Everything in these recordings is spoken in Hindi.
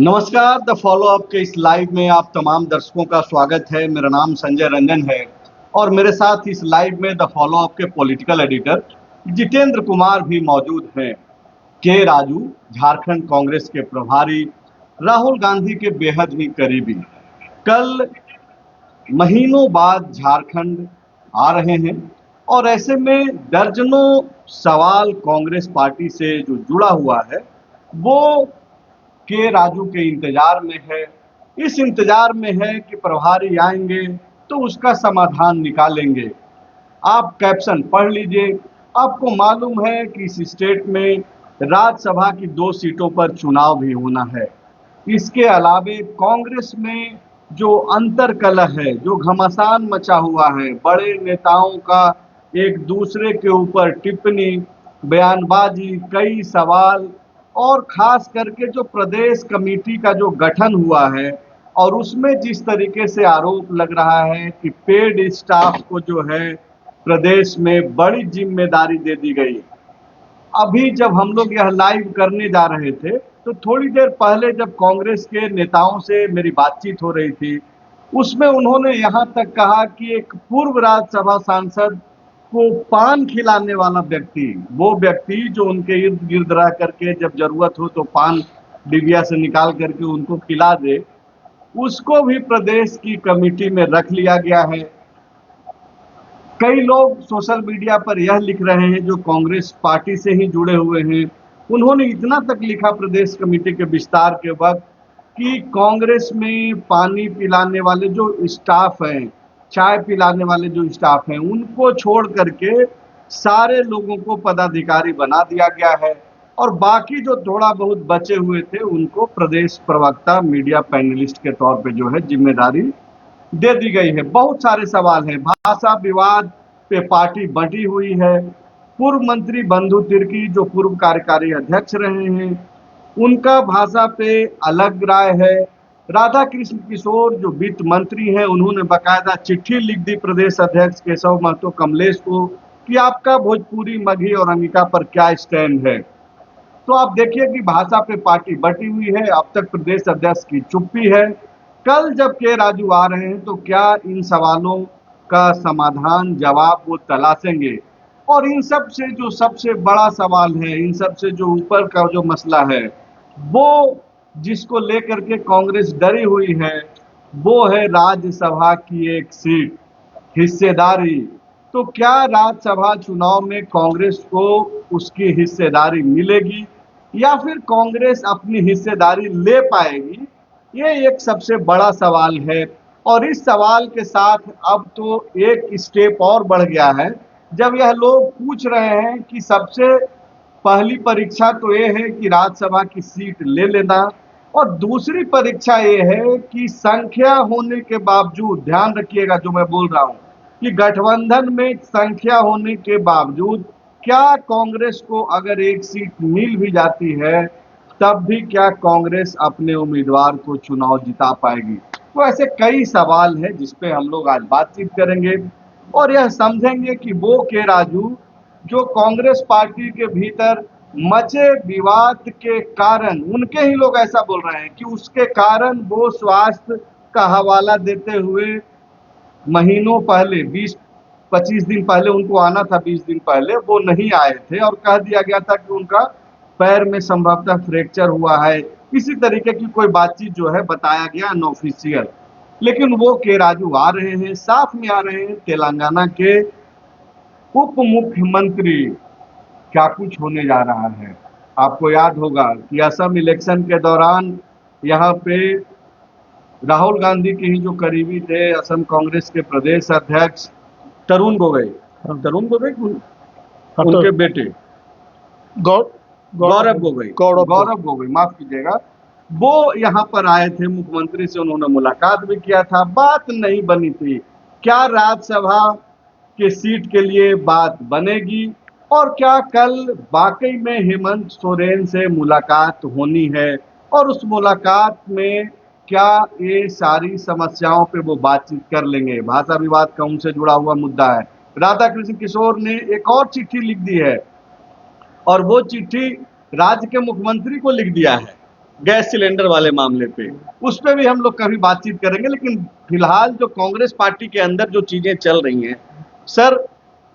नमस्कार। द फॉलो अप के इस लाइव में आप तमाम दर्शकों का स्वागत है। मेरा नाम संजय रंजन है और मेरे साथ इस लाइव में द फॉलो अप के पॉलिटिकल एडिटर जितेंद्र कुमार भी मौजूद हैं। के राजू झारखंड कांग्रेस के प्रभारी, राहुल गांधी के बेहद ही करीबी, कल महीनों बाद झारखंड आ रहे हैं और ऐसे में दर्जनों सवाल कांग्रेस पार्टी से जो जुड़ा हुआ है वो के राजू के इंतजार में है। इस इंतजार में है कि प्रभारी आएंगे तो उसका समाधान निकालेंगे। आप कैप्शन पढ़ लीजिए। आपको मालूम है कि इस स्टेट में राज्यसभा की 2 सीटों पर चुनाव भी होना है। इसके अलावे कांग्रेस में जो अंतर्कलह है, जो घमासान मचा हुआ है, बड़े नेताओं का एक दूसरे के ऊपर टिप्पणी, बयानबाजी, कई सवाल और खास करके जो प्रदेश कमेटी का जो गठन हुआ है और उसमें जिस तरीके से आरोप लग रहा है कि पेड स्टाफ को जो है प्रदेश में बड़ी जिम्मेदारी दे दी गई। अभी जब हम लोग यह लाइव करने जा रहे थे तो थोड़ी देर पहले जब कांग्रेस के नेताओं से मेरी बातचीत हो रही थी, उसमें उन्होंने यहां तक कहा कि एक पूर्व राज्यसभा सांसद को पान खिलाने वाला व्यक्ति, वो व्यक्ति जो उनके इर्द गिर्द रह करके जब जरूरत हो तो पान डिबिया से निकाल करके उनको खिला दे, उसको भी प्रदेश की कमेटी में रख लिया गया है। कई लोग सोशल मीडिया पर यह लिख रहे हैं जो कांग्रेस पार्टी से ही जुड़े हुए हैं। उन्होंने इतना तक लिखा प्रदेश कमेटी के विस्तार के वक्त कि कांग्रेस में पानी पिलाने वाले जो स्टाफ हैं, चाय पिलाने वाले जो स्टाफ हैं, उनको छोड़ करके सारे लोगों को पदाधिकारी बना दिया गया है और बाकी जो थोड़ा बहुत बचे हुए थे उनको प्रदेश प्रवक्ता, मीडिया पैनलिस्ट के तौर पे जो है जिम्मेदारी दे दी गई है। बहुत सारे सवाल हैं। भाषा विवाद पे पार्टी बंटी हुई है। पूर्व मंत्री बंधु तिर्की जो पूर्व कार्यकारी अध्यक्ष रहे हैं, उनका भाषा पे अलग राय है। राधा कृष्ण किशोर जो वित्त मंत्री हैं, उन्होंने बाकायदा चिट्ठी लिख दी प्रदेश अध्यक्ष केशव महतो कमलेश को कि आपका भोजपुरी, मगही और अंगिका पर क्या स्टैंड है। तो आप देखिए कि भाषा पे पार्टी बटी हुई है। अब तक प्रदेश अध्यक्ष की चुप्पी है। कल जब के राजू आ रहे हैं तो क्या इन सवालों का समाधान, जवाब वो तलाशेंगे। और इन सब से जो सबसे बड़ा सवाल है, इन सब से जो ऊपर का जो मसला है, वो जिसको लेकर के कांग्रेस डरी हुई है, वो है राज्यसभा की एक सीट, हिस्सेदारी। तो क्या राज्यसभा चुनाव में कांग्रेस को उसकी हिस्सेदारी मिलेगी या फिर कांग्रेस अपनी हिस्सेदारी ले पाएगी, ये एक सबसे बड़ा सवाल है। और इस सवाल के साथ अब तो एक स्टेप और बढ़ गया है जब यह लोग पूछ रहे हैं कि सबसे पहली परीक्षा तो ये है कि राज्यसभा की सीट ले लेना और दूसरी परीक्षा ये है कि संख्या होने के बावजूद, ध्यान रखिएगा जो मैं बोल रहा हूं, कि गठबंधन में संख्या होने के बावजूद क्या कांग्रेस को अगर एक सीट मिल भी जाती है तब भी क्या कांग्रेस अपने उम्मीदवार को चुनाव जिता पाएगी। तो ऐसे कई सवाल हैं जिस पे हम लोग आज बातचीत करेंगे और यह समझेंगे कि वो के राजू जो कांग्रेस पार्टी के भीतर मचे विवाद के कारण, उनके ही लोग ऐसा बोल रहे हैं कि उसके कारण वो स्वास्थ्य का हवाला देते हुए महीनों पहले, 20-25 दिन पहले उनको आना था, 20 दिन पहले वो नहीं आए थे और कह दिया गया था कि उनका पैर में संभवतः फ्रैक्चर हुआ है। इसी तरीके की कोई बातचीत जो है बताया गया अनऑफिशियल। लेकिन वो के राजू आ रहे हैं, साथ में आ रहे हैं तेलंगाना के उप मुख्यमंत्री। क्या कुछ होने जा रहा है। आपको याद होगा कि असम इलेक्शन के दौरान यहाँ पे राहुल गांधी के ही जो करीबी थे, असम कांग्रेस के प्रदेश अध्यक्ष तरुण गोगोई, उनके बेटे गौरव गोगोई, माफ कीजिएगा, वो यहाँ पर आए थे। मुख्यमंत्री से उन्होंने मुलाकात भी किया था, बात नहीं बनी थी। क्या राज्यसभा के सीट के लिए बात बनेगी और क्या कल वाकई में हेमंत सोरेन से मुलाकात होनी है और उस मुलाकात में क्या ये सारी समस्याओं पे वो बातचीत कर लेंगे। भाषा विवाद का उनसे जुड़ा हुआ मुद्दा है। राधा कृष्ण किशोर ने एक और चिट्ठी लिख दी है और वो चिट्ठी राज्य के मुख्यमंत्री को लिख दिया है गैस सिलेंडर वाले मामले पे। उस पे भी हम लोग कभी बातचीत करेंगे, लेकिन फिलहाल जो कांग्रेस पार्टी के अंदर जो चीजें चल रही हैं सर,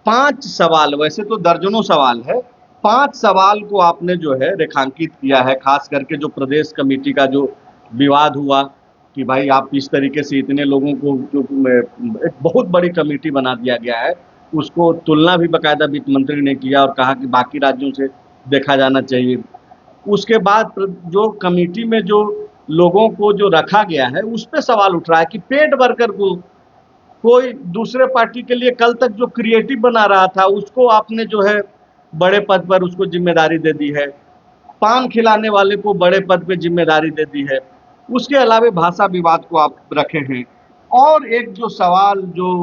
5 सवाल, वैसे तो दर्जनों सवाल है, 5 सवाल को आपने जो है रेखांकित किया है, खास करके जो प्रदेश कमेटी का जो विवाद हुआ कि भाई आप इस तरीके से इतने लोगों को जो एक बहुत बड़ी कमेटी बना दिया गया है, उसको तुलना भी बाकायदा वित्त मंत्री ने किया और कहा कि बाकी राज्यों से देखा जाना चाहिए। उसके बाद जो कमेटी में जो लोगों को जो रखा गया है उस पर सवाल उठ रहा है कि पेड वर्कर को कोई दूसरे पार्टी के लिए कल तक जो क्रिएटिव बना रहा था उसको आपने जो है बड़े पद पर उसको जिम्मेदारी दे दी है, पान खिलाने वाले को बड़े पद पे जिम्मेदारी दे दी है, उसके अलावा भाषा विवाद को आप रखे हैं। और एक जो सवाल जो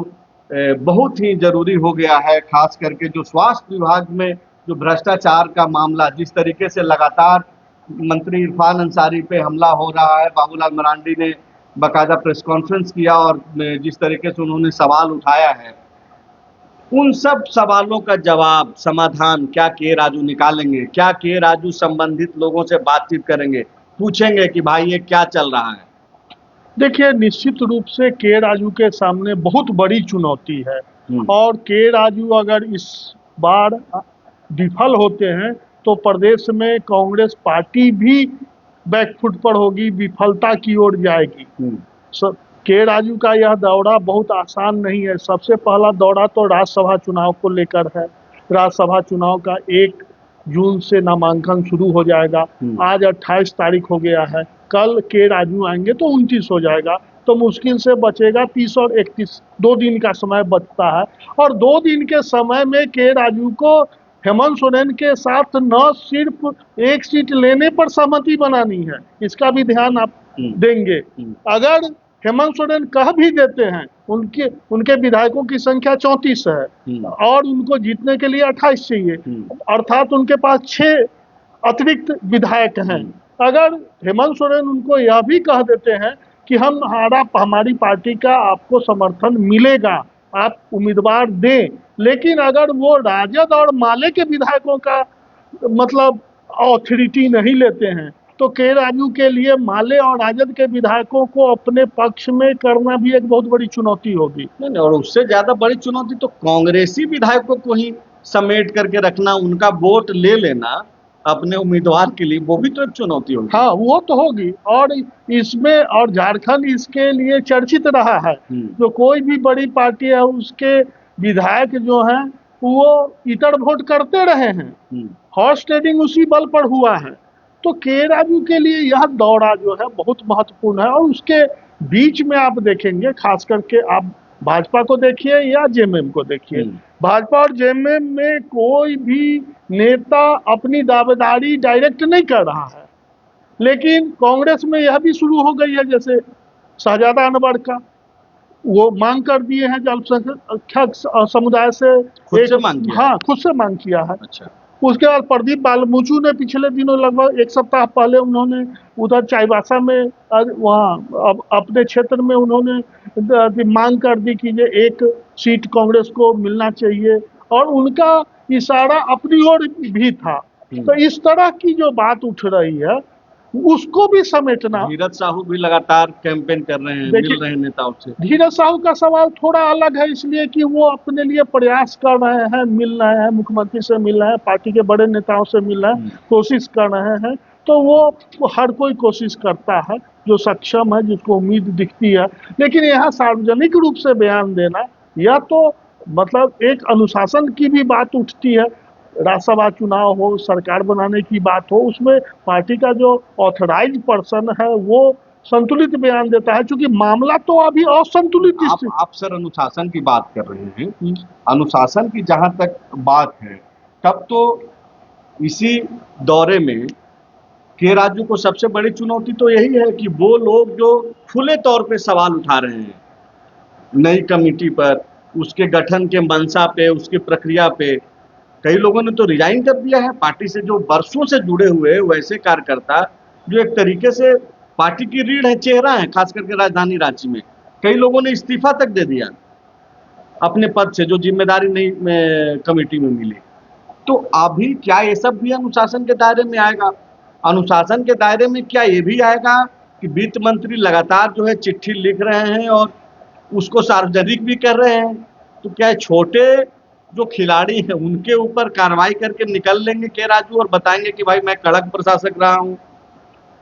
बहुत ही जरूरी हो गया है, खास करके जो स्वास्थ्य विभाग में जो भ्रष्टाचार का मामला, जिस तरीके से लगातार मंत्री इरफान अंसारी पे हमला हो रहा है, बाबूलाल मरांडी ने बाकायदा प्रेस कॉन्फ्रेंस किया और जिस तरीके से उन्होंने सवाल उठाया है, उन सब सवालों का जवाब, समाधान क्या के राजू निकालेंगे? क्या के राजू संबंधित लोगों से बातचीत करेंगे, पूछेंगे कि भाई ये क्या चल रहा है? देखिए, निश्चित रूप से के राजू के सामने बहुत बड़ी चुनौती है और के राजू अगर इस बार विफल होते हैं तो प्रदेश में कांग्रेस पार्टी भी बैकफुट पर होगी, विफलता की ओर जाएगी। के राजू का यह दौरा बहुत आसान नहीं है। सबसे पहला दौरा तो राज्यसभा चुनाव को लेकर है। राज्यसभा चुनाव का 1 जून से नामांकन शुरू हो जाएगा। आज 28 तारीख हो गया है, कल के राजू आएंगे तो 29 हो जाएगा, तो मुश्किल से बचेगा 30 और 31, 2 दिन का समय बचता है। और 2 दिन के समय में के राजू को हेमंत सोरेन के साथ न सिर्फ 1 सीट लेने पर सहमति बनानी है, इसका भी ध्यान आप देंगे। अगर हेमंत सोरेन कह भी देते हैं, उनके विधायकों की संख्या 34 है और उनको जीतने के लिए 28 चाहिए, अर्थात उनके पास 6 अतिरिक्त विधायक हैं। अगर हेमंत सोरेन उनको यह भी कह देते हैं कि हमारी पार्टी का आपको समर्थन मिलेगा, आप उम्मीदवार दें, लेकिन अगर वो राजद और माले के विधायकों का मतलब ऑथोरिटी नहीं लेते हैं तो के राजू के लिए माले और राजद के विधायकों को अपने पक्ष में करना भी एक बहुत बड़ी चुनौती होगी। नहीं, और उससे ज्यादा बड़ी चुनौती तो कांग्रेसी विधायकों को ही समेट करके रखना, उनका वोट ले लेना अपने उम्मीदवार के लिए, वो भी तो एक चुनौती होगी। हाँ, वो तो होगी। और इसमें और झारखंड इसके लिए चर्चित रहा है। जो कोई भी बड़ी पार्टी है उसके विधायक जो हैं वो इतर वोट करते रहे हैं, हॉर्स ट्रेडिंग उसी बल पर हुआ है। तो के राजू के लिए यह दौरा जो है बहुत महत्वपूर्ण है। और उसके बीच में आप देखेंगे, खास करके आप भाजपा को देखिए या जेएमएम को देखिए, भाजपा और जेएमएम में कोई भी नेता अपनी दावेदारी डायरेक्ट नहीं कर रहा है, लेकिन कांग्रेस में यह भी शुरू हो गई है। जैसे शहजादा अनवर का वो मांग कर दिए हैं अल्पसंख्यक समुदाय से, खुद से मांग किया। हाँ, खुद से मांग किया है। अच्छा। उसके बाद प्रदीप बालमुचू ने पिछले दिनों लगभग 1 सप्ताह पहले उन्होंने उधर चाईबासा में वहाँ अपने क्षेत्र में उन्होंने मांग कर दी कि ये 1 सीट कांग्रेस को मिलना चाहिए और उनका इशारा अपनी ओर भी था। तो इस तरह की जो बात उठ रही है उसको भी समेटना। धीरज साहू भी लगातार कैंपेन कर रहे हैं, मिल रहे हैं नेताओं से। धीरज साहू का सवाल थोड़ा अलग है, इसलिए कि वो अपने लिए प्रयास कर रहे हैं, मिल रहे हैं, मुख्यमंत्री से मिल रहे हैं, पार्टी के बड़े नेताओं से मिल रहे हैं, कोशिश कर रहे हैं। तो वो हर कोई कोशिश करता है जो सक्षम है, जिसको उम्मीद दिखती है। लेकिन यहाँ सार्वजनिक रूप से बयान देना, या तो मतलब एक अनुशासन की भी बात उठती है। राज्यसभा चुनाव हो, सरकार बनाने की बात हो, उसमें पार्टी का जो ऑथराइज पर्सन है वो संतुलित बयान देता है, क्योंकि मामला तो अभी असंतुलित। आप सर अनुशासन की बात कर रहे हैं, अनुशासन की जहां तक बात है, तब तो इसी दौरे में के राजू को सबसे बड़ी चुनौती तो यही है कि वो लोग जो खुले तौर पे सवाल उठा रहे हैं नई कमेटी पर, उसके गठन के मंशा पे, उसकी प्रक्रिया पे, कई लोगों ने तो रिजाइन कर दिया है पार्टी से, जो वर्षों से जुड़े हुए वैसे कार्यकर्ता जो एक तरीके से पार्टी की रीढ़ है, चेहरा है, खास करके राजधानी रांची में। कई लोगों ने इस्तीफा तक दे दिया अपने पद से, जो जिम्मेदारी नहीं कमेटी में मिली। तो अभी क्या ये सब भी अनुशासन के दायरे में आएगा? अनुशासन के दायरे में क्या ये भी आएगा कि वित्त मंत्री लगातार जो है चिट्ठी लिख रहे हैं और उसको सार्वजनिक भी कर रहे हैं? तो क्या छोटे जो खिलाड़ी हैं उनके ऊपर कार्रवाई करके निकल लेंगे के राजू और बताएंगे कि भाई मैं कड़क प्रशासक रहा हूं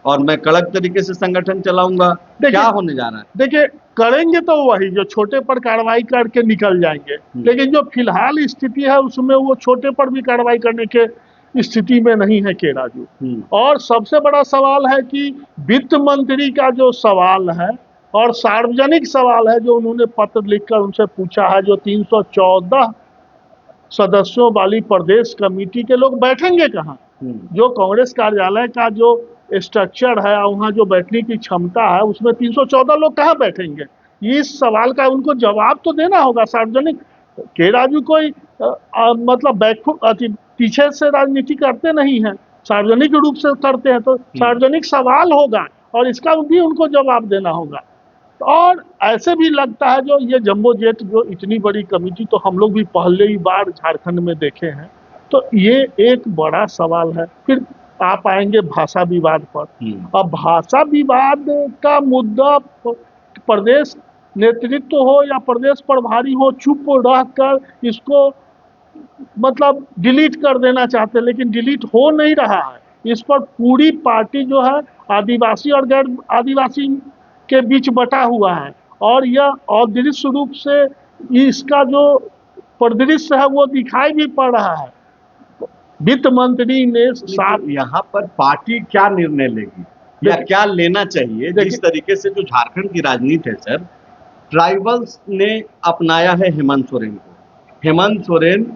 और मैं कड़क तरीके से संगठन चलाऊंगा? क्या होने जा रहा है? देखिए, करेंगे तो वही जो छोटे पर कार्रवाई करके निकल जाएंगे, लेकिन जो फिलहाल स्थिति है उसमें वो छोटे पर भी कार्रवाई करने के स्थिति में नहीं है के राजू। और सबसे बड़ा सवाल है कि वित्त मंत्री का जो सवाल है और सार्वजनिक सवाल है जो उन्होंने पत्र लिखकर उनसे पूछा है, जो 314 सदस्यों वाली प्रदेश कमेटी के लोग बैठेंगे कहाँ? जो कांग्रेस कार्यालय का जो स्ट्रक्चर है, वहाँ जो बैठने की क्षमता है, उसमें 314 लोग कहाँ बैठेंगे? इस सवाल का उनको जवाब तो देना होगा सार्वजनिक। के राजू कोई मतलब पीछे से राजनीति करते नहीं है, सार्वजनिक रूप से करते हैं, तो सार्वजनिक सवाल होगा और इसका भी उनको जवाब देना होगा। और ऐसे भी लगता है जो ये जम्बो जेट जो इतनी बड़ी कमेटी तो हम लोग भी पहले ही बार झारखंड में देखे हैं, तो ये एक बड़ा सवाल है। फिर आप आएंगे भाषा विवाद पर। अब भाषा विवाद का मुद्दा प्रदेश नेतृत्व हो या प्रदेश प्रभारी हो, चुप रहकर इसको मतलब डिलीट कर देना चाहते हैं, लेकिन डिलीट हो नहीं रहा है। इस पर पूरी पार्टी जो है आदिवासी और गैर आदिवासी के बीच बटा हुआ है और यह अदृश्य रूप से इसका जो परिदृश्य है वो दिखाई भी पड़ रहा है। वित्त मंत्री ने साफ यहाँ पर पार्टी क्या निर्णय लेगी या क्या लेना चाहिए? जिस तरीके से जो झारखंड की राजनीति है सर, ट्राइबल्स ने अपनाया है हेमंत सोरेन को। हेमंत सोरेन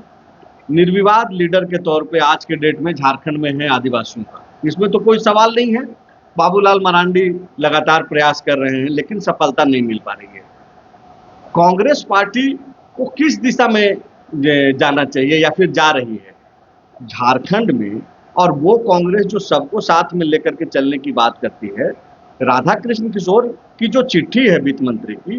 निर्विवाद लीडर के तौर पे आज के डेट में झारखंड में है आदिवासियों का, इसमें तो कोई सवाल नहीं है। बाबूलाल मरांडी लगातार प्रयास कर रहे हैं लेकिन सफलता नहीं मिल पा रही है। कांग्रेस पार्टी को किस दिशा में जाना चाहिए या फिर जा रही है झारखंड में? और वो कांग्रेस जो सबको साथ में लेकर के चलने की बात करती है, राधा कृष्ण किशोर की जो चिट्ठी है वित्त मंत्री की,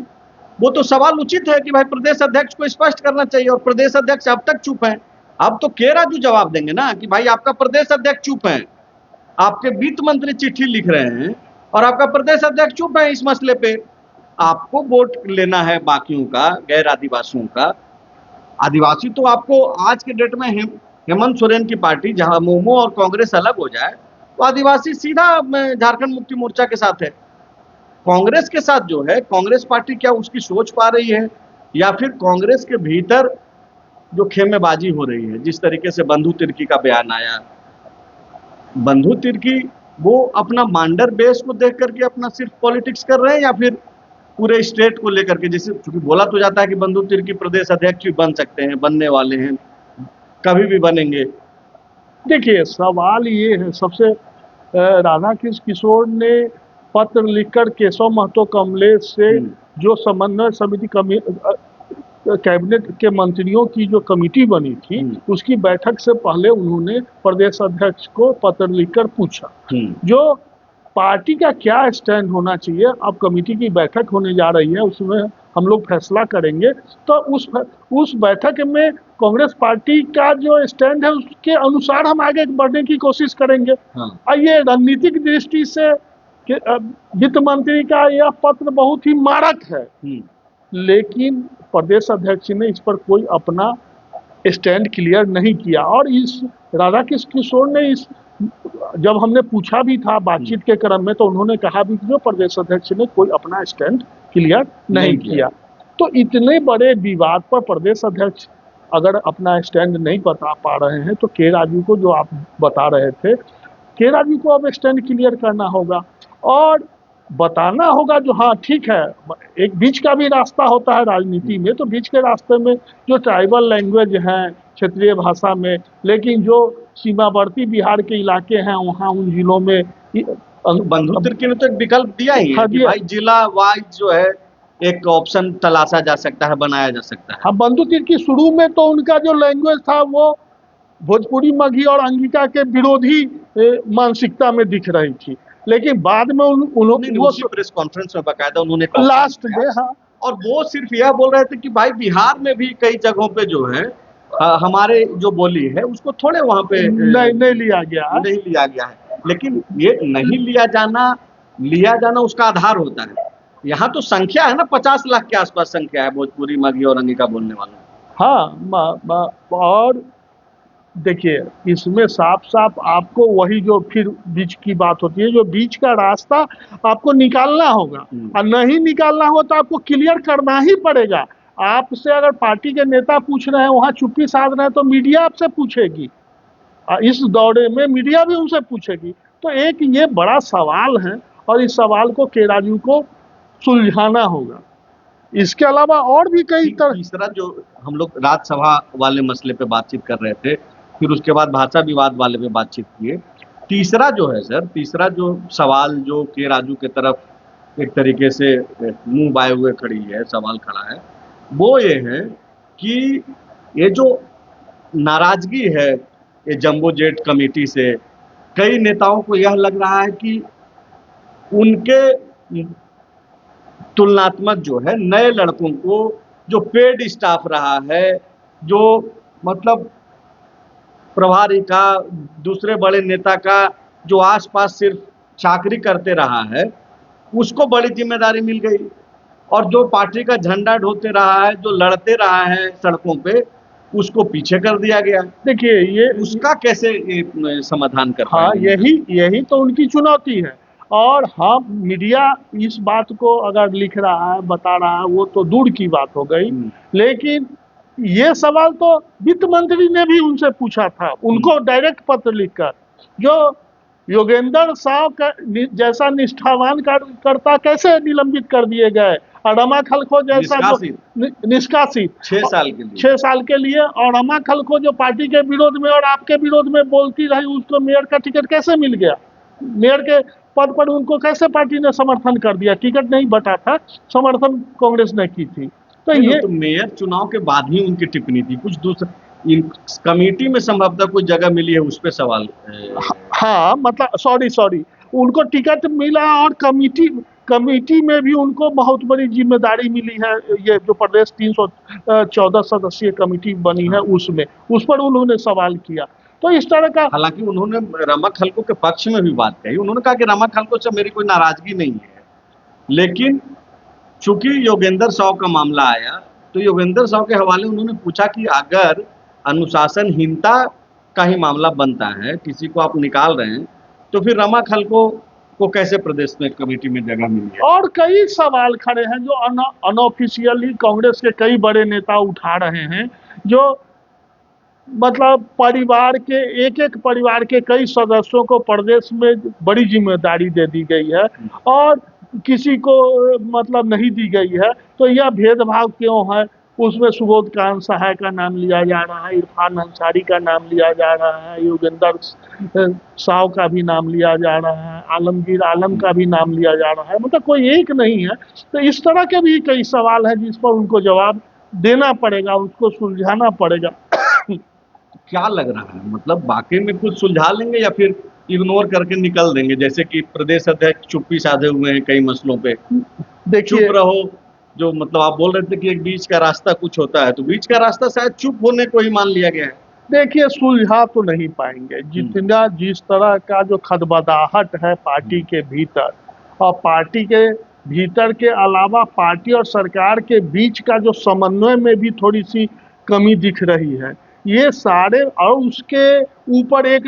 वो तो सवाल उचित है कि भाई प्रदेश अध्यक्ष को स्पष्ट करना चाहिए और प्रदेश अध्यक्ष अब तक चुप हैं। अब तो के राजू जवाब देंगे ना कि भाई आपका प्रदेश अध्यक्ष चुप है, आपके वित्त मंत्री चिट्ठी लिख रहे हैं और आपका प्रदेश अध्यक्ष चुप है इस मसले पे। आपको वोट लेना है बाकियों का, गैर आदिवासियों का। आदिवासी तो आपको आज के डेट में हेमंत सोरेन की पार्टी जहां मोमो और कांग्रेस अलग हो जाए तो आदिवासी सीधा झारखंड मुक्ति मोर्चा के साथ है। कांग्रेस के साथ जो है कांग्रेस पार्टी क्या उसकी सोच पा रही है या फिर कांग्रेस के भीतर जो खेमेबाजी हो रही है? जिस तरीके से बंधु तिर्की का बयान आया, बंधु तिर्की वो अपना मांडर बेस को देख करके अपना सिर्फ पॉलिटिक्स कर रहे हैं या फिर पूरे स्टेट को लेकर के? जैसे क्योंकि बोला तो जाता है कि बंधु तिर्की प्रदेश अध्यक्ष भी बन सकते हैं, बनने वाले हैं, कभी भी बनेंगे। देखिए, सवाल ये है, सबसे राधा कृष्ण किशोर ने पत्र लिखकर केशव महतो कमलेश से जो समन्वय समिति कैबिनेट के मंत्रियों की जो कमेटी बनी थी उसकी बैठक से पहले उन्होंने प्रदेश अध्यक्ष को पत्र लिखकर पूछा जो पार्टी का क्या स्टैंड होना चाहिए। अब कमेटी की बैठक होने जा रही है, उसमें हम लोग फैसला करेंगे, तो उस बैठक में कांग्रेस पार्टी का जो स्टैंड है उसके अनुसार हम आगे बढ़ने की कोशिश करेंगे। ये रणनीतिक दृष्टि से वित्त मंत्री का यह पत्र बहुत ही मारक है, लेकिन प्रदेश अध्यक्ष ने इस पर कोई अपना स्टैंड क्लियर नहीं किया। और इस राधा कृष्ण किशोर ने इस जब हमने पूछा भी था बातचीत के क्रम में, तो उन्होंने कहा भी कि जो प्रदेश अध्यक्ष ने कोई अपना स्टैंड क्लियर नहीं किया। तो इतने बड़े विवाद पर प्रदेश अध्यक्ष अगर अपना स्टैंड नहीं बता पा रहे हैं, तो के राजू को जो आप बता रहे थे, के राजू को अब स्टैंड क्लियर करना होगा और बताना होगा जो हाँ ठीक है, एक बीच का भी रास्ता होता है राजनीति में, तो बीच के रास्ते में जो ट्राइबल लैंग्वेज हैं क्षेत्रीय भाषा में, लेकिन जो सीमावर्ती बिहार के इलाके हैं वहाँ उन जिलों में बंधु तिर्की ने तो एक विकल्प दिया ही है कि भाई जिला वाइज जो है एक ऑप्शन तलाशा जा सकता है, बनाया जा सकता है। हाँ, बंधु तिर्की शुरू में तो उनका जो लैंग्वेज था वो भोजपुरी, मगही और अंगिका के विरोधी मानसिकता में दिख रही थी, लेकिन बाद में उन्होंने प्रेस कॉन्फ्रेंस में बकायदा उन्होंने लास्ट में, हाँ, और वो सिर्फ यह बोल रहे थे कि भाई बिहार में भी कई जगहों पे जो है हमारे जो बोली है उसको थोड़े वहां पे नहीं लिया गया है। नहीं लिया गया है। लेकिन ये नहीं लिया जाना उसका आधार होता है। यहाँ तो संख्या है ना, 50 लाख के आसपास संख्या है भोजपुरी, मगही और अंगिका बोलने वालों। हाँ, और देखिए, इसमें साफ साफ आपको वही जो फिर बीच की बात होती है, जो बीच का रास्ता आपको निकालना होगा, और नहीं निकालना हो तो आपको क्लियर करना ही पड़ेगा। आपसे अगर पार्टी के नेता पूछ रहे हैं, वहां चुप्पी साध रहे हैं, तो मीडिया आपसे पूछेगी, इस दौरे में मीडिया भी उनसे पूछेगी। तो एक ये बड़ा सवाल है, और इस सवाल को के राजू को सुलझाना होगा। इसके अलावा और भी कई तीसरा जो हम लोग राज्यसभा वाले मसले पे बातचीत कर रहे थे, फिर उसके बाद भाषा विवाद वाले पे बातचीत किए। तीसरा जो है सर, तीसरा जो सवाल जो के राजू की तरफ एक तरीके से मुंह बाए हुए खड़ी है, सवाल खड़ा है, वो ये है कि ये जो नाराजगी है ये जंबो जेट कमेटी से, कई नेताओं को यह लग रहा है कि उनके तुलनात्मक जो है नए लड़कों को, जो पेड स्टाफ रहा है, जो मतलब प्रभारी का, दूसरे बड़े नेता का जो आसपास सिर्फ चाकरी करते रहा है, उसको बड़ी जिम्मेदारी मिल गई। और जो पार्टी का झंडा ढोते रहा है, जो लड़ते रहा है सड़कों पे, उसको पीछे कर दिया गया। देखिए, ये उसका कैसे समाधान कर हाँ, पाएंगे? यही तो उनकी चुनौती है। और हाँ, मीडिया इस बात को अगर लिख रहा है, बता रहा है, वो तो दूर की बात हो गई। लेकिन ये सवाल तो वित्त मंत्री ने भी उनसे पूछा था, उनको डायरेक्ट पत्र लिखकर, जो योगेंद्र साव का जैसा निष्ठावान कार्यकर्ता कैसे निलंबित कर दिए गए, और रमा खलखो जैसा निष्कासित 6 साल के लिए, और रमा खलखो जो पार्टी के विरोध में और आपके विरोध में बोलती रही, उसको मेयर का टिकट कैसे मिल गया? मेयर के पद पर उनको कैसे पार्टी ने समर्थन कर दिया? टिकट नहीं बटा था, समर्थन कांग्रेस ने की थी। तो ये तो मेयर चुनाव के बाद ही उनकी टिप्पणी थी, कुछ दूसरा कमेटी में संभवतः कुछ जगह मिली है, उस पर सवाल। हाँ, मतलब सॉरी, उनको टिकट मिला, और कमेटी में भी उनको बहुत बड़ी जिम्मेदारी मिली है। ये जो प्रदेश 314 सदस्यीय कमेटी बनी है, उसमें उस पर उन्होंने सवाल किया। तो इस तरह का, हालांकि उन्होंने रमा खलको के पक्ष में भी बात कही। उन्होंने कहा कि रमा खलको से मेरी कोई नाराजगी नहीं है, लेकिन चूंकि योगेंद्र साव का मामला आया, तो योगेंद्र साव के हवाले उन्होंने पूछा कि अगर अनुशासनहीनता का ही मामला बनता है, किसी को आप निकाल रहे हैं, तो फिर रमा खलको को कैसे प्रदेश में कमेटी में जगह मिली है? और कई सवाल खड़े हैं जो अनऑफिशियली कांग्रेस के कई बड़े नेता उठा रहे हैं, जो मतलब परिवार के एक परिवार के कई सदस्यों को प्रदेश में बड़ी जिम्मेदारी दे दी गई है, और किसी को मतलब नहीं दी गई है। तो यह भेदभाव क्यों है? उसमें सुबोध कांत सहाय का नाम लिया जा रहा है, इरफान अंसारी का नाम लिया जा रहा है, योगेंद्र साव का भी नाम लिया जा रहा है, आलमगीर आलम का भी नाम लिया जा रहा है, मतलब कोई एक नहीं है। तो इस तरह के भी कई सवाल हैं जिस पर उनको जवाब देना पड़ेगा, उसको सुलझाना पड़ेगा। क्या लग रहा है, मतलब वाकई में कुछ सुलझा लेंगे या फिर इग्नोर करके निकल देंगे? जैसे कि प्रदेश अध्यक्ष चुप्पी साधे हुए हैं कई मसलों पे, देखिए, चुप रहो, जो मतलब आप बोल रहे थे कि एक बीच का रास्ता कुछ होता है, तो बीच का रास्ता शायद चुप होने को ही मान लिया गया है। देखिए, सुलझा तो नहीं पाएंगे। जिस तरह का जो खदबदाहट है पार्टी के भीतर, और पार्टी के भीतर के अलावा पार्टी और सरकार के बीच का जो समन्वय में भी थोड़ी सी कमी दिख रही है, ये सारे, और उसके ऊपर एक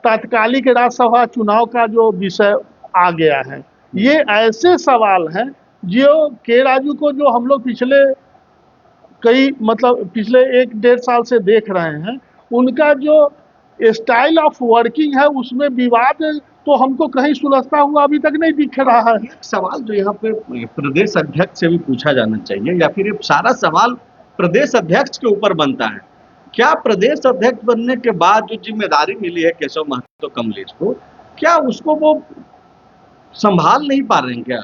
तात्कालिक राज्यसभा चुनाव का जो विषय आ गया है, ये ऐसे सवाल हैं जो के राजू को, जो हम लोग पिछले 1-1.5 साल से देख रहे हैं, उनका जो स्टाइल ऑफ वर्किंग है, उसमें विवाद तो हमको कहीं सुलझता हुआ अभी तक नहीं दिख रहा है। एक सवाल जो यहाँ पे प्रदेश अध्यक्ष से भी पूछा जाना चाहिए, या फिर ये सारा सवाल प्रदेश अध्यक्ष के ऊपर बनता है, क्या प्रदेश अध्यक्ष बनने के बाद जो जिम्मेदारी मिली है केशव महतो कमलेश को, क्या उसको वो संभाल नहीं पा रहे हैं क्या?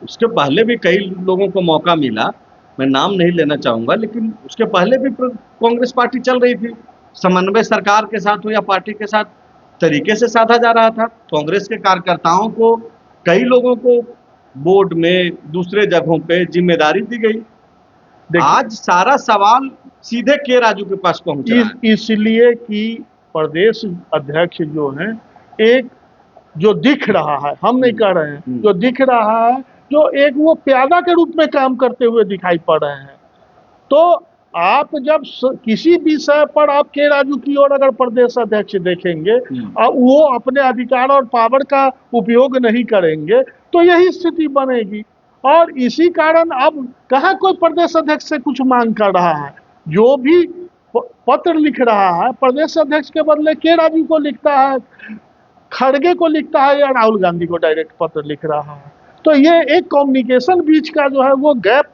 उसके पहले भी कई लोगों को मौका मिला, मैं नाम नहीं लेना चाहूंगा, लेकिन उसके पहले भी कांग्रेस पार्टी चल रही थी, समन्वय सरकार के साथ हो या पार्टी के साथ तरीके से साधा जा रहा था। कांग्रेस के कार्यकर्ताओं को, कई लोगों को बोर्ड में, दूसरे जगहों पे जिम्मेदारी दी गई। आज सारा सवाल सीधे के राजू के पास पहुंच रहा है। इसलिए कि प्रदेश अध्यक्ष जो हैं, एक जो दिख रहा है, हम नहीं कह रहे हैं, जो दिख रहा है, जो एक वो प्यादा के रूप में काम करते हुए दिखाई पड़ रहे हैं। तो आप जब किसी विषय पर आप के राजू की ओर अगर प्रदेश अध्यक्ष देखेंगे और वो अपने अधिकार और पावर का उपयोग नहीं करेंगे तो यही स्थिति बनेगी। और इसी कारण अब कहाँ कोई प्रदेश अध्यक्ष से कुछ मांग कर रहा है। जो भी पत्र लिख रहा है प्रदेश अध्यक्ष के बदले के राजू को लिखता है, खड़गे को लिखता है या राहुल गांधी को डायरेक्ट पत्र लिख रहा है। तो ये एक कम्युनिकेशन बीच का जो है वो गैप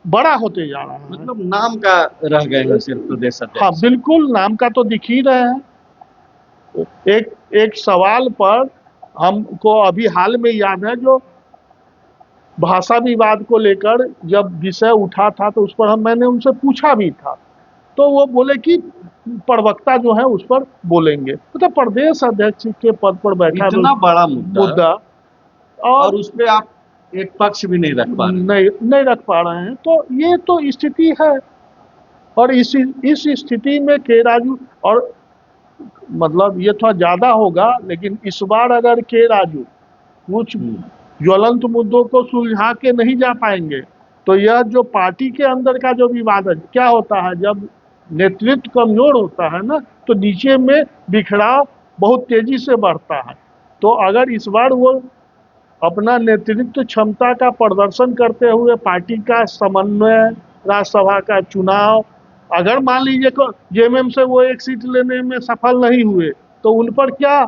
बड़ा होते जा रहा है। मतलब नाम का रह गए हैं सिर्फ प्रदेश अध्यक्ष। हाँ बिल्कुल, नाम का तो दिख ही रहे हैं। एक सवाल पर हमको अभी हाल में याद है, जो भाषा विवाद को लेकर जब विषय उठा था तो उस पर मैंने उनसे पूछा भी था, तो वो बोले कि प्रवक्ता जो है उस पर बोलेंगे। तो प्रदेश अध्यक्ष के पद पर बैठा इतना बड़ा मुद्दा और उस पे आप एक पक्ष भी नहीं रख पा रहे हैं। तो ये तो स्थिति है। और इस स्थिति में के राजू, और मतलब ये थोड़ा ज्यादा होगा, लेकिन इस बार अगर के राजू कुछ ज्वलंत मुद्दों को सुलझा के नहीं जा पाएंगे तो यह जो पार्टी के अंदर का जो विवाद है, क्या होता है जब नेतृत्व कमजोर होता है ना, तो नीचे में बिखराव बहुत तेजी से बढ़ता है। तो अगर इस बार वो अपना नेतृत्व क्षमता का प्रदर्शन करते हुए पार्टी का समन्वय, राज्यसभा का चुनाव, अगर मान लीजिए को जेएमएम से वो एक सीट लेने में सफल नहीं हुए तो उन पर क्या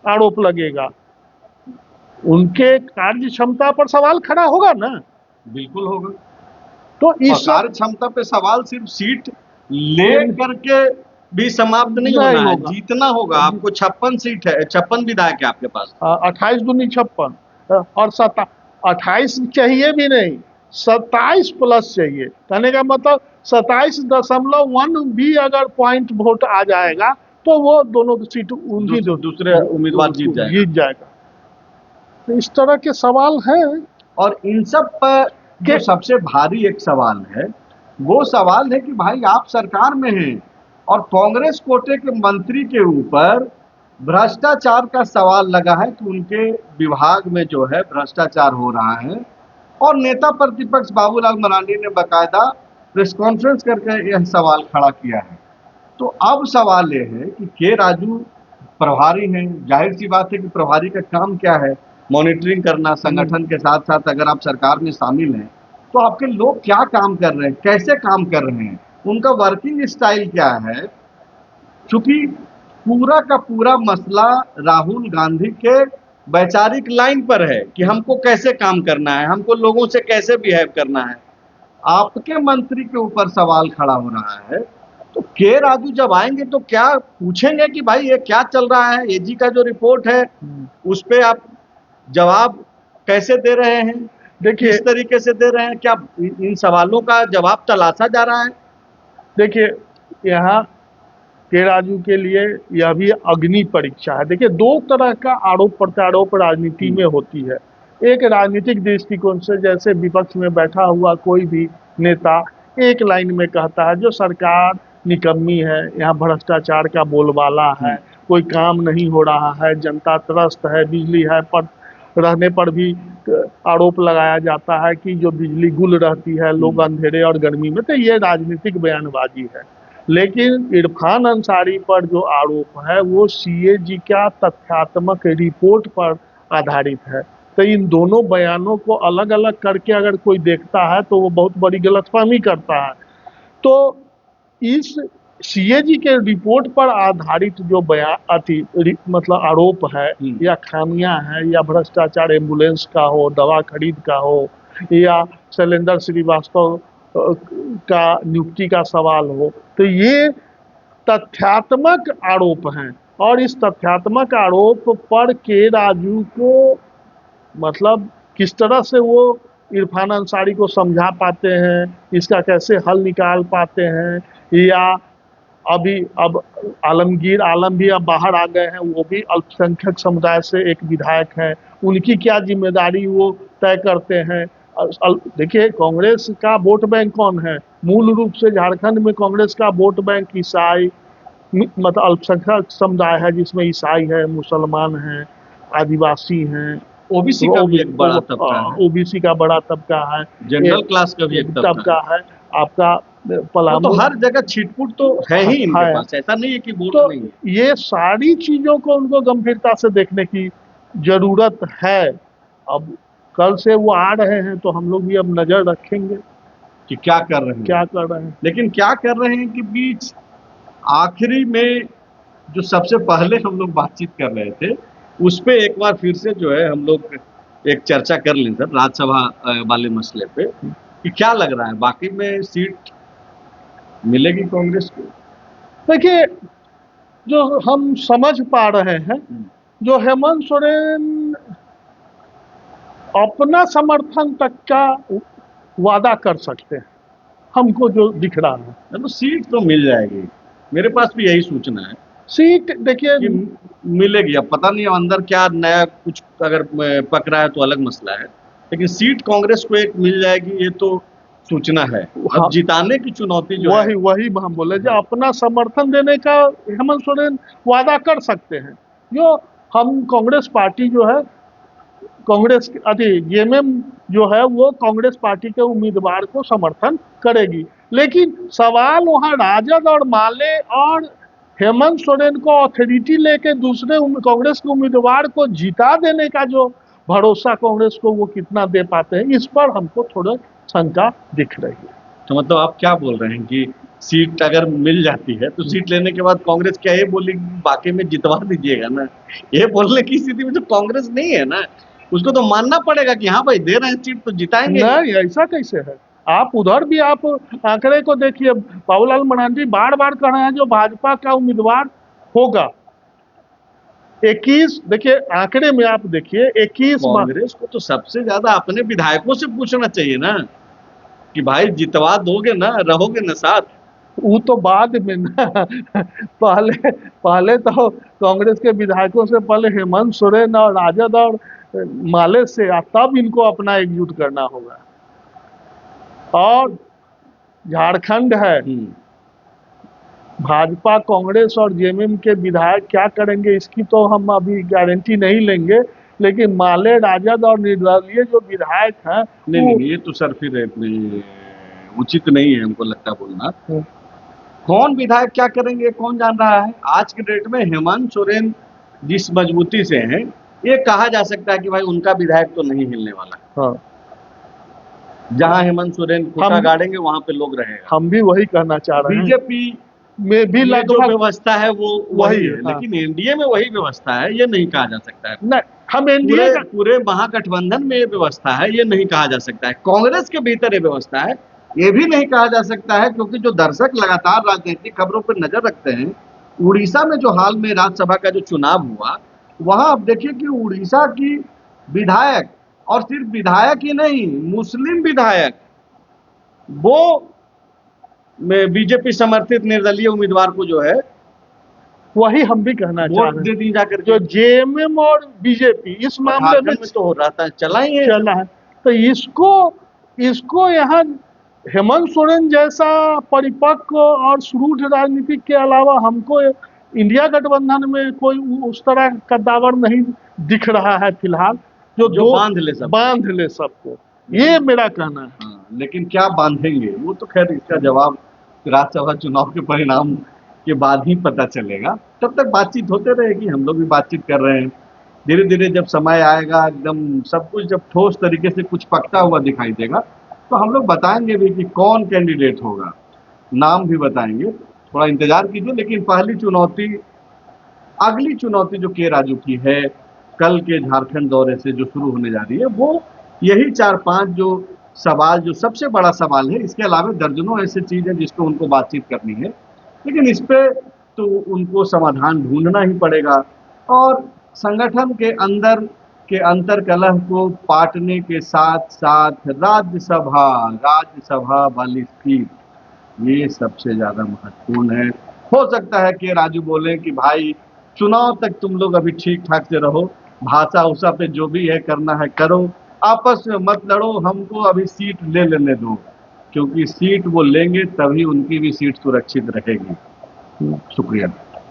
आरोप लगेगा? उनके कार्य क्षमता पर सवाल खड़ा होगा ना। बिल्कुल होगा। तो इस कार्य क्षमता पे सवाल सिर्फ सीट ले करके भी समाप्त नहीं होना है, जीतना होगा। आपको 56 सीट है, 56 विधायक है आपके पास, 28 दूनी 56 और 28 चाहिए भी नहीं, 27 प्लस चाहिए। कहने का मतलब 27.1 भी अगर पॉइंट वोट आ जाएगा तो वो दोनों सीट उनकी दूसरे उम्मीदवार जीत जाएगा। तो इस तरह के सवाल हैं। और इन सब पर जो सबसे भारी एक सवाल है वो सवाल है कि भाई आप सरकार में हैं और कांग्रेस कोटे के मंत्री के ऊपर भ्रष्टाचार का सवाल लगा है कि उनके विभाग में जो है भ्रष्टाचार हो रहा है। और नेता प्रतिपक्ष बाबूलाल मरांडी ने बाकायदा प्रेस कॉन्फ्रेंस करके यह सवाल खड़ा किया है। तो अब सवाल ये है कि के राजू प्रभारी हैं, जाहिर सी बात है कि प्रभारी का काम क्या है? मॉनिटरिंग करना, संगठन के साथ साथ अगर आप सरकार में शामिल हैं तो आपके लोग क्या काम कर रहे हैं, कैसे काम कर रहे हैं, उनका वर्किंग स्टाइल क्या है। क्योंकि पूरा का पूरा मसला राहुल गांधी के वैचारिक लाइन पर है कि हमको कैसे काम करना है, हमको लोगों से कैसे बिहेव करना है। आपके मंत्री के ऊपर सवाल खड़ा हो रहा है तो के राजू जब आएंगे तो क्या पूछेंगे कि भाई ये क्या चल रहा है? एजी का जो रिपोर्ट है उस पे आप जवाब कैसे दे रहे हैं, देखिए किस तरीके से दे रहे हैं, क्या इन सवालों का जवाब तलाशा जा रहा है? देखिए यहाँ के राजू के लिए यह भी अग्नि परीक्षा है। देखिए दो तरह का आरोप प्रत्यारोप राजनीति में होती है। एक राजनीतिक दृष्टिकोण से, जैसे विपक्ष में बैठा हुआ कोई भी नेता एक लाइन में कहता है जो सरकार निकम्मी है, यहाँ भ्रष्टाचार का बोलबाला है, कोई काम नहीं हो रहा है, जनता त्रस्त है, बिजली है पर रहने पर भी आरोप लगाया जाता है कि जो बिजली गुल रहती है, लोग अंधेरे और गर्मी में। तो ये राजनीतिक बयानबाजी है। लेकिन इरफान अंसारी पर जो आरोप है वो सीएजी का तथ्यात्मक रिपोर्ट पर आधारित है। तो इन दोनों बयानों को अलग अलग करके अगर कोई देखता है तो वो बहुत बड़ी गलतफहमी करता है। तो इस सीएजी के रिपोर्ट पर आधारित जो मतलब आरोप है या खामियां हैं या भ्रष्टाचार एम्बुलेंस का हो, दवा खरीद का हो, या शैलेंद्र श्रीवास्तव का नियुक्ति का सवाल हो, तो ये तथ्यात्मक आरोप हैं। और इस तथ्यात्मक आरोप पर के राजू को मतलब किस तरह से वो इरफान अंसारी को समझा पाते हैं, इसका कैसे हल निकाल पाते हैं, या अब आलमगीर आलम भी अब बाहर आ गए हैं, वो भी अल्पसंख्यक समुदाय से एक विधायक हैं, उनकी क्या जिम्मेदारी वो तय करते हैं। देखिए कांग्रेस का वोट बैंक कौन है? मूल रूप से झारखंड में कांग्रेस का वोट बैंक ईसाई, मतलब अल्पसंख्यक समुदाय है, जिसमें ईसाई है, मुसलमान हैं, आदिवासी हैं, ओबीसी का भी एक बड़ा तबका है, ओबीसी का बड़ा तबका है, जनरल क्लास का भी एक तबका तबका है आपका तो पलामू हर जगह छिटपुट तो है ही इनके है। पास, ऐसा नहीं है कि वोट तो नहीं है। ये सारी चीजों को उनको गंभीरता से देखने की जरूरत है। अब कल से वो आ रहे हैं तो हम लोग भी अब नजर रखेंगे कि क्या कर रहे हैं, क्या कर रहे हैं। लेकिन क्या कर रहे हैं कि बीच आखिरी में जो सबसे पहले हम लोग बातचीत कर रहे थे, उस पे एक बार फिर से जो है हम लोग एक चर्चा कर लें सर, राज्यसभा वाले मसले पे, कि क्या लग रहा है बाकी में सीट मिलेगी कांग्रेस को? देखिए, जो हम समझ पा रहे हैं, जो हेमंत सोरेन अपना समर्थन तक का वादा कर सकते हैं, हमको जो दिख रहा है। तो सीट तो मिल जाएगी, मेरे पास भी यही सूचना है सीट देखिए कि मिलेगी। अब पता नहीं अंदर क्या नया कुछ अगर पक रहा है तो अलग मसला है, लेकिन सीट कांग्रेस को एक मिल जाएगी, ये तो सूचना है। हाँ, अब जिताने की चुनौती जो वही है, वही हम बोले जो अपना समर्थन देने का हेमंत सोरेन वादा कर सकते हैं। जो हम कांग्रेस पार्टी जो है, कांग्रेस जेएमएम जो है वो कांग्रेस पार्टी के उम्मीदवार को समर्थन करेगी, लेकिन सवाल वहां राजद और माले और हेमंत सोरेन को अथॉरिटी लेके दूसरे कांग्रेस के उम्मीदवार को जिता देने का जो भरोसा कांग्रेस को वो कितना दे पाते हैं, इस पर हमको थोड़ा शंका दिख रही है। तो मतलब आप क्या बोल रहे हैं कि सीट अगर मिल जाती है तो सीट लेने के बाद कांग्रेस क्या ये बोलेगी बाकी में जितवा दीजिएगा ना? ये बोलने की स्थिति में तो कांग्रेस नहीं है ना, उसको तो मानना पड़ेगा कि हाँ भाई दे रहे हैं सीट तो जिताएंगे। नहीं, ऐसा कैसे है? आप उधर भी आप आंकड़े को देखिए, बाबूलाल मरांडी बार बार कह रहे हैं जो भाजपा का उम्मीदवार होगा 21, देखिए आंकड़े में आप देखिए 21 कांग्रेस को तो सबसे ज्यादा अपने विधायकों से पूछना चाहिए ना कि भाई जितवा दोगे ना, रहोगे ना साथ। वो तो बाद में ना पहले पहले तो कांग्रेस के विधायकों से पहले हेमंत सोरेन और राजद और माले से, तब इनको अपना एकजुट करना होगा। और झारखंड है, भाजपा कांग्रेस और जेएमएम के विधायक क्या करेंगे इसकी तो हम अभी गारंटी नहीं लेंगे, लेकिन माले, राजद और निर्दलीय जो विधायक हैं नहीं, ये तो सर फिर उचित नहीं है हमको लगता बोलना। कौन विधायक क्या करेंगे कौन जान रहा है। आज के डेट में हेमंत सोरेन जिस मजबूती से हैं, ये कहा जा सकता है कि भाई उनका विधायक तो नहीं हिलने वाला। हाँ, जहां हेमंत सोरेन खूंटा गाड़ेंगे वहां पे लोग रहेगा। हम भी वही कहना चाह रहे हैं। बीजेपी में भी जो व्यवस्था है वो वही है, हाँ। लेकिन एनडीए में वही व्यवस्था है ये नहीं कहा जा सकता है। नहीं, हम एनडीए का पूरे महागठबंधन में ये व्यवस्था है ये नहीं कहा जा सकता है। कांग्रेस के भीतर ये व्यवस्था है ये भी नहीं कहा जा सकता है, क्योंकि जो दर्शक लगातार राजनीतिक खबरों पर नजर रखते हैं, उड़ीसा में जो हाल में राज्यसभा का जो चुनाव हुआ, वहां आप देखिए कि उड़ीसा की विधायक, और सिर्फ विधायक ही नहीं मुस्लिम विधायक, वो बीजेपी समर्थित निर्दलीय उम्मीदवार को जो है वही हम भी कहना चाह वोट रहे दे हैं। दी जाकर जो जेएमएम और बीजेपी इस मामले में तो हो रहा था, चला ही है चला है, तो इसको यहाँ हेमंत सोरेन जैसा परिपक्व और सुरूढ़ राजनीति के अलावा हमको इंडिया गठबंधन में कोई उस तरह का दावर नहीं दिख रहा है फिलहाल, जो बांध ले सबको, ये मेरा कहना है। हाँ, लेकिन क्या बांधेंगे वो तो खैर इसका जवाब राज्यसभा चुनाव के परिणाम के बाद ही पता चलेगा। तब तक बातचीत होते रहेगी, हम लोग भी बातचीत कर रहे हैं। धीरे धीरे जब समय आएगा, एकदम सब कुछ जब ठोस तरीके से कुछ पकता हुआ दिखाई देगा, तो हम लोग बताएंगे भी कि कौन कैंडिडेट होगा, नाम भी बताएंगे। थोड़ा इंतजार कीजिए। लेकिन पहली चुनौती, अगली चुनौती जो के राजू की है, कल के झारखंड दौरे से जो शुरू होने जा रही है, वो यही 4-5 जो सवाल, जो सबसे बड़ा सवाल है। इसके अलावा दर्जनों ऐसी चीज है जिसको उनको बातचीत करनी है, लेकिन इस पे तो उनको समाधान ढूंढना ही पड़ेगा। और संगठन के अंदर के अंतर कलह को पाटने के साथ साथ राज्यसभा वाली सीट, ये सबसे ज्यादा महत्वपूर्ण है। हो सकता है कि राजू बोले कि भाई चुनाव तक तुम लोग अभी ठीक ठाक से रहो, भाषा उषा पे जो भी है करना है करो, आपस में मत लड़ो, हमको अभी सीट ले लेने दो, क्योंकि सीट वो लेंगे तभी उनकी भी सीट सुरक्षित रहेगी। शुक्रिया।